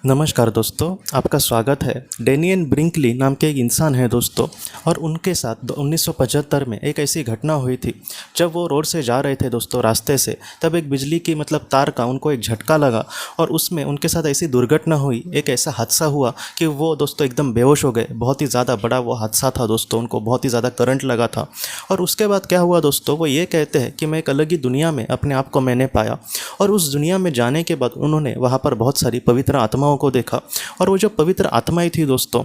नमस्कार दोस्तों, आपका स्वागत है। डेनियन ब्रिंकली नाम के एक इंसान है दोस्तों, और उनके साथ 1975 में एक ऐसी घटना हुई थी। जब वो रोड से जा रहे थे दोस्तों रास्ते से, तब एक बिजली की तार का उनको एक झटका लगा और उसमें उनके साथ ऐसी दुर्घटना हुई, एक ऐसा हादसा हुआ कि वो दोस्तों एकदम बेहोश हो गए। बहुत ही ज़्यादा बड़ा वो हादसा था दोस्तों, उनको बहुत ही ज़्यादा करंट लगा था। और उसके बाद क्या हुआ दोस्तों, वो ये कहते हैं कि मैं एक अलग ही दुनिया में अपने आप को मैंने पाया। और उस दुनिया में जाने के बाद उन्होंने वहाँ पर बहुत सारी पवित्र आत्माओं को देखा। और वो जो पवित्र आत्माएं थी दोस्तों,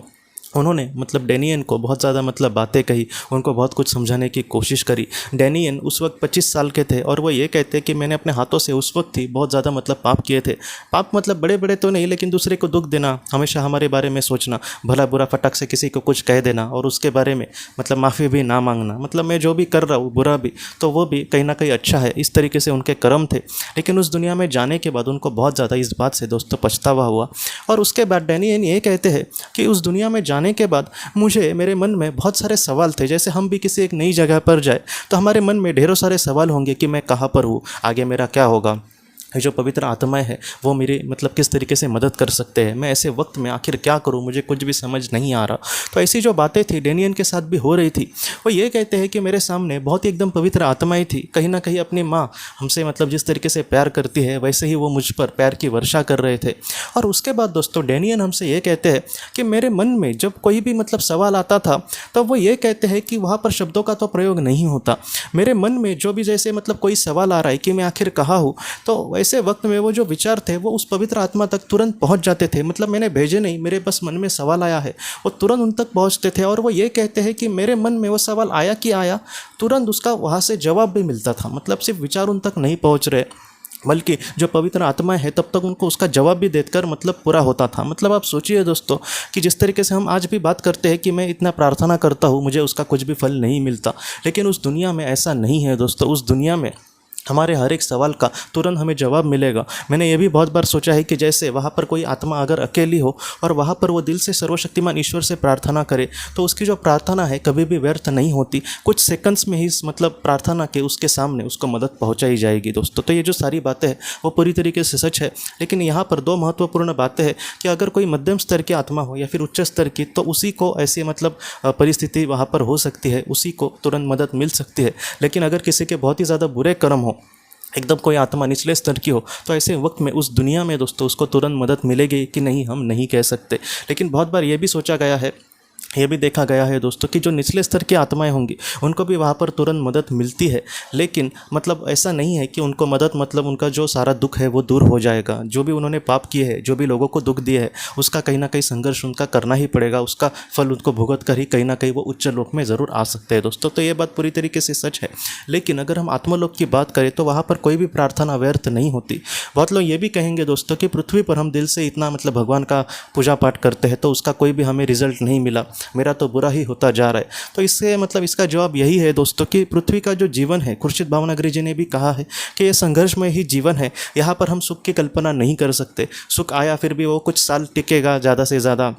उन्होंने डेनियन को बहुत ज़्यादा बातें कही, उनको बहुत कुछ समझाने की कोशिश करी। डेनियन उस वक्त 25 साल के थे और वो ये कहते कि मैंने अपने हाथों से उस वक्त ही बहुत ज़्यादा पाप किए थे। पाप बड़े बड़े तो नहीं, लेकिन दूसरे को दुख देना, हमेशा हमारे बारे में सोचना, भला बुरा फटक से किसी को कुछ कह देना और उसके बारे में माफ़ी भी ना मांगना। मैं जो भी कर रहा हूँ बुरा भी, तो वो भी कहीं ना कहीं अच्छा है। इस तरीके से उनके कर्म थे। लेकिन उस दुनिया में जाने के बाद उनको बहुत ज़्यादा इस बात से दोस्तों पछतावा हुआ। और उसके बाद डेनियन ये कहते हैं कि उस दुनिया में जाने के बाद मेरे मन में बहुत सारे सवाल थे। जैसे हम भी किसी एक नई जगह पर जाए तो हमारे मन में ढेरों सारे सवाल होंगे कि मैं कहाँ पर हूँ, आगे मेरा क्या होगा, ये जो पवित्र आत्माएं हैं वो मेरी किस तरीके से मदद कर सकते हैं, मैं ऐसे वक्त में आखिर क्या करूं, मुझे कुछ भी समझ नहीं आ रहा। तो ऐसी जो बातें थी डेनियन के साथ भी हो रही थी। वो ये कहते हैं कि मेरे सामने बहुत ही एकदम पवित्र आत्माएं थी। कहीं ना कहीं अपनी माँ हमसे जिस तरीके से प्यार करती है, वैसे ही वो मुझ पर प्यार की वर्षा कर रहे थे। और उसके बाद दोस्तों डेनियन हमसे ये कहते हैं कि मेरे मन में जब कोई भी सवाल आता था, तो वो ये कहते हैं कि वहाँ पर शब्दों का तो प्रयोग नहीं होता। मेरे मन में जो भी जैसे कोई सवाल आ रहा है कि मैं आखिर कहाँ हूँ, तो ऐसे वक्त में वो जो विचार थे वो उस पवित्र आत्मा तक तुरंत पहुंच जाते थे। मैंने भेजे नहीं, मेरे बस मन में सवाल आया है, वो तुरंत उन तक पहुंचते थे। और वो ये कहते हैं कि मेरे मन में वो सवाल आया कि आया, तुरंत उसका वहाँ से जवाब भी मिलता था। सिर्फ विचार उन तक नहीं पहुँच रहे, बल्कि जो पवित्र आत्माएं है तब तक उनको उसका जवाब भी देकर पूरा होता था। आप सोचिए दोस्तों कि जिस तरीके से हम आज भी बात करते हैं कि मैं इतना प्रार्थना करता हूँ, मुझे उसका कुछ भी फल नहीं मिलता, लेकिन उस दुनिया में ऐसा नहीं है दोस्तों। उस दुनिया में हमारे हर एक सवाल का तुरंत हमें जवाब मिलेगा। मैंने ये भी बहुत बार सोचा है कि जैसे वहाँ पर कोई आत्मा अगर अकेली हो और वहाँ पर वो दिल से सर्वशक्तिमान ईश्वर से प्रार्थना करे, तो उसकी जो प्रार्थना है कभी भी व्यर्थ नहीं होती। कुछ सेकंड्स में ही प्रार्थना के उसके सामने उसको मदद पहुँचाई जाएगी दोस्तों। तो ये जो सारी बातें हैं वो पूरी तरीके से सच है। लेकिन यहाँ पर दो महत्वपूर्ण बातें हैं कि अगर कोई मध्यम स्तर की आत्मा हो या फिर उच्च स्तर की, तो उसी को ऐसी परिस्थिति वहाँ पर हो सकती है, उसी को तुरंत मदद मिल सकती है। लेकिन अगर किसी के बहुत ही ज़्यादा बुरे कर्म हो, एकदम कोई आत्मा निचले स्तर की हो, तो ऐसे वक्त में उस दुनिया में दोस्तों उसको तुरंत मदद मिलेगी कि नहीं, हम नहीं कह सकते। लेकिन बहुत बार ये भी सोचा गया है, ये भी देखा गया है दोस्तों कि जो निचले स्तर की आत्माएं होंगी उनको भी वहाँ पर तुरंत मदद मिलती है। लेकिन ऐसा नहीं है कि उनको मदद उनका जो सारा दुख है वो दूर हो जाएगा। जो भी उन्होंने पाप किए हैं, जो भी लोगों को दुख दिए है, उसका कहीं ना कहीं संघर्ष उनका करना ही पड़ेगा। उसका फल उनको भुगत कर ही कहीं ना कहीं वो उच्च लोक में ज़रूर आ सकते हैं दोस्तों। तो ये बात पूरी तरीके से सच है। लेकिन अगर हम आत्मलोक की बात करें तो वहाँ पर कोई भी प्रार्थना व्यर्थ नहीं होती। बहुत लोग ये भी कहेंगे दोस्तों कि पृथ्वी पर हम दिल से इतना भगवान का पूजा पाठ करते हैं तो उसका कोई भी हमें रिजल्ट नहीं मिला, मेरा तो बुरा ही होता जा रहा है। तो इससे इसका जवाब यही है दोस्तों कि पृथ्वी का जो जीवन है, खुर्शीद भावनगरी जी ने भी कहा है कि ये संघर्षमय ही जीवन है। यहाँ पर हम सुख की कल्पना नहीं कर सकते। सुख आया फिर भी वो कुछ साल टिकेगा ज़्यादा से ज़्यादा,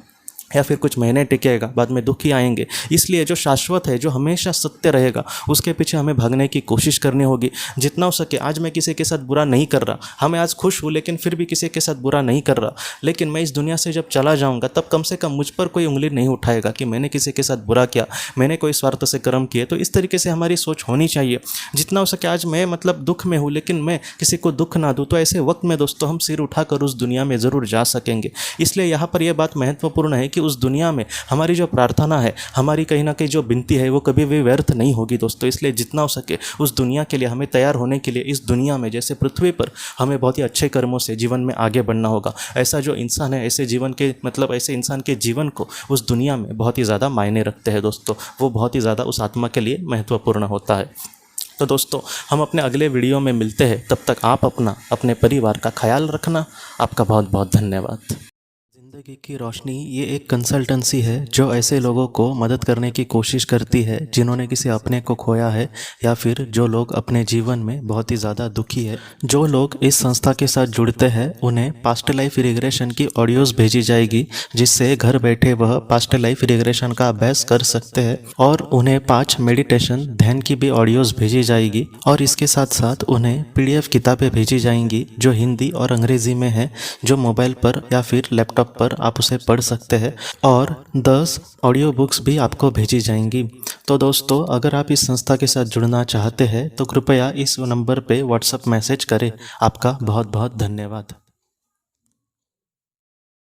या फिर कुछ महीने टिकेगा, बाद में दुख ही आएंगे। इसलिए जो शाश्वत है, जो हमेशा सत्य रहेगा, उसके पीछे हमें भागने की कोशिश करनी होगी जितना हो सके। आज मैं किसी के साथ बुरा नहीं कर रहा, हमें आज खुश हूँ, लेकिन फिर भी किसी के साथ बुरा नहीं कर रहा। लेकिन मैं इस दुनिया से जब चला जाऊँगा तब कम से कम मुझ पर कोई उंगली नहीं उठाएगा कि मैंने किसी के साथ बुरा किया, मैंने कोई स्वार्थ से कर्म किए। तो इस तरीके से हमारी सोच होनी चाहिए। जितना हो सके आज मैं दुख में हूँ, लेकिन मैं किसी को दुख ना दूँ। तो ऐसे वक्त में दोस्तों हम सिर उठाकर उस दुनिया में ज़रूर जा सकेंगे। इसलिए यहाँ पर यह बात महत्वपूर्ण है कि उस दुनिया में हमारी जो प्रार्थना है, हमारी कहीं ना कहीं जो विनती है, वो कभी भी व्यर्थ नहीं होगी दोस्तों। इसलिए जितना हो सके उस दुनिया के लिए हमें तैयार होने के लिए इस दुनिया में जैसे पृथ्वी पर हमें बहुत ही अच्छे कर्मों से जीवन में आगे बढ़ना होगा। ऐसा जो इंसान है, ऐसे जीवन के ऐसे इंसान के जीवन को उस दुनिया में बहुत ही ज़्यादा मायने रखते हैं दोस्तों। वो बहुत ही ज़्यादा उस आत्मा के लिए महत्वपूर्ण होता है। तो दोस्तों हम अपने अगले वीडियो में मिलते हैं। तब तक आप अपने परिवार का ख्याल रखना। आपका बहुत बहुत धन्यवाद। ज़िंदगी की रोशनी ये एक कंसल्टेंसी है जो ऐसे लोगों को मदद करने की कोशिश करती है जिन्होंने किसी अपने को खोया है या फिर जो लोग अपने जीवन में बहुत ही ज़्यादा दुखी है। जो लोग इस संस्था के साथ जुड़ते हैं उन्हें पास्ट लाइफ रिग्रेशन की ऑडियोज़ भेजी जाएगी, जिससे घर बैठे वह पास्ट लाइफ रिग्रेशन का अभ्यास कर सकते हैं। और उन्हें 5 मेडिटेशन ध्यान की भी ऑडियोज़ भेजी जाएगी और इसके साथ साथ उन्हें PDF किताबें भेजी जाएंगी जो हिंदी और अंग्रेज़ी में है, जो मोबाइल पर या फिर लैपटॉप पर आप उसे पढ़ सकते हैं। और 10 ऑडियो बुक्स भी आपको भेजी जाएंगी। तो दोस्तों, अगर आप इस संस्था के साथ जुड़ना चाहते हैं तो कृपया इस नंबर पे व्हाट्सएप मैसेज करें। आपका बहुत बहुत धन्यवाद।